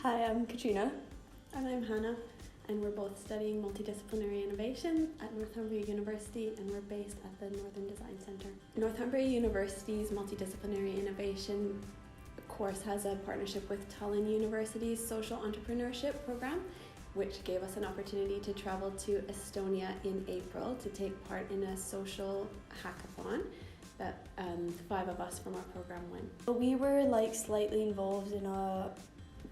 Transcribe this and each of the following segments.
Hi, I'm Katrina. And I'm Hannah, and we're both studying Multidisciplinary Innovation at Northumbria University, and we're based at the Northern Design Centre. Northumbria University's Multidisciplinary Innovation course has a partnership with Tallinn University's Social Entrepreneurship program, which gave us an opportunity to travel to Estonia in April to take part in a social hackathon that 5 of us from our program went. We were slightly involved in a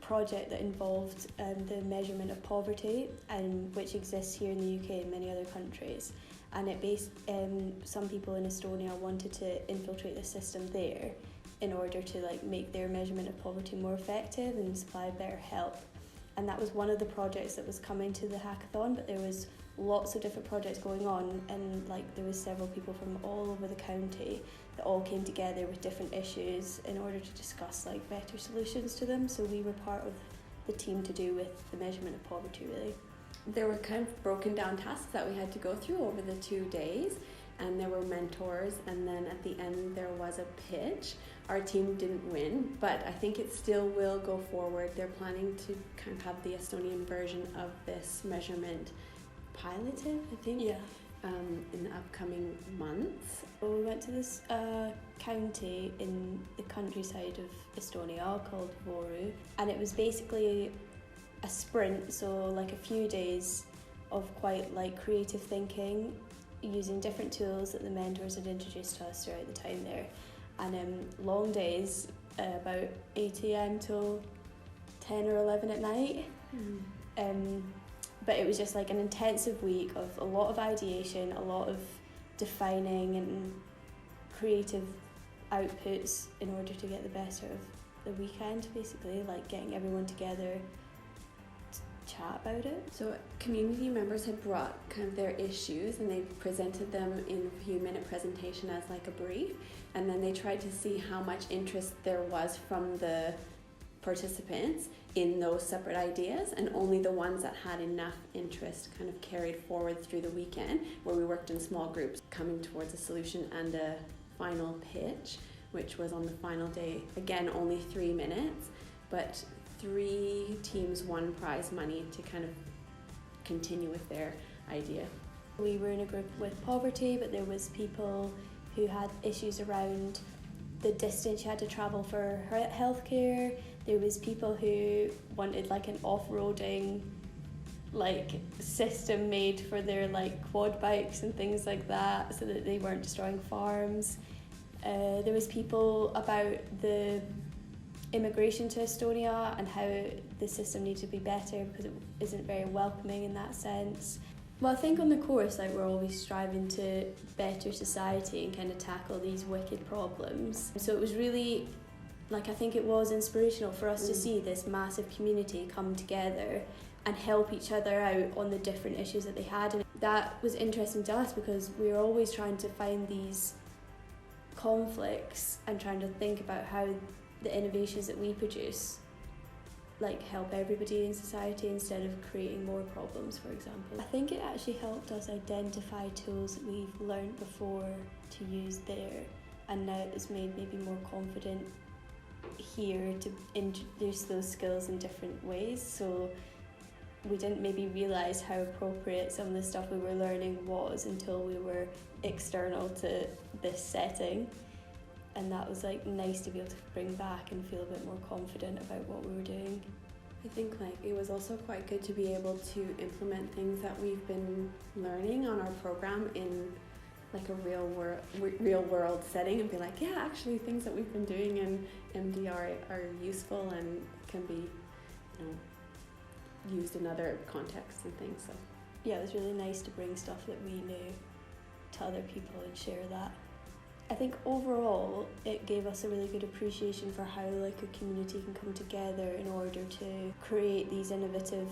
project that involved the measurement of poverty, and which exists here in the UK and many other countries. And it based some people in Estonia wanted to infiltrate the system there in order to make their measurement of poverty more effective and supply better help. And that was one of the projects that was coming to the hackathon, but there was lots of different projects going on, and there was several people from all over the county that all came together with different issues in order to discuss better solutions to them. So we were part of the team to do with the measurement of poverty, really. There were kind of broken down tasks that we had to go through over the 2 days, and there were mentors, and then at the end there was a pitch. Our team didn't win, but I think it still will go forward. They're planning to kind of have the Estonian version of this measurement piloted, I think, in the upcoming months. We went to this county in the countryside of Estonia called Voru, and it was basically a sprint, so a few days of quite creative thinking using different tools that the mentors had introduced to us throughout the time there. And long days, about 8 a.m. till 10 or 11 at night. But it was just an intensive week of a lot of ideation, a lot of defining and creative outputs in order to get the best out of the weekend, basically, getting everyone together to chat about it. So community members had brought kind of their issues, and they presented them in a few minute presentation as a brief, and then they tried to see how much interest there was from the participants in those separate ideas, and only the ones that had enough interest kind of carried forward through the weekend, where we worked in small groups coming towards a solution and a final pitch, which was on the final day. Again, only 3 minutes, but 3 teams won prize money to kind of continue with their idea. We were in a group with poverty, but there was people who had issues around the distance you had to travel for healthcare. There was people who wanted an off-roading system made for their quad bikes and things like that, so that they weren't destroying farms. There was people about the immigration to Estonia and how the system needs to be better because it isn't very welcoming in that sense. Well, I think on the course, we're always striving to better society and kind of tackle these wicked problems. So it was really, I think it was inspirational for us to see this massive community come together and help each other out on the different issues that they had. And that was interesting to us because we were always trying to find these conflicts and trying to think about how the innovations that we produce help everybody in society instead of creating more problems, for example. I think it actually helped us identify tools that we've learned before to use there, and now it's made maybe more confident here to introduce those skills in different ways. So we didn't maybe realise how appropriate some of the stuff we were learning was until we were external to this setting. And that was nice to be able to bring back and feel a bit more confident about what we were doing. I think it was also quite good to be able to implement things that we've been learning on our program in a real world setting, and be actually things that we've been doing in MD are useful and can be used in other contexts and things. So yeah, it was really nice to bring stuff that we knew to other people and share that. I think overall it gave us a really good appreciation for how a community can come together in order to create these innovative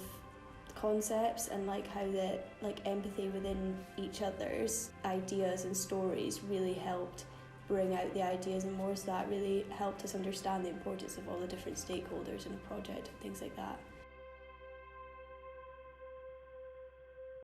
concepts, and how the empathy within each other's ideas and stories really helped bring out the ideas, and more so that really helped us understand the importance of all the different stakeholders in a project and things like that.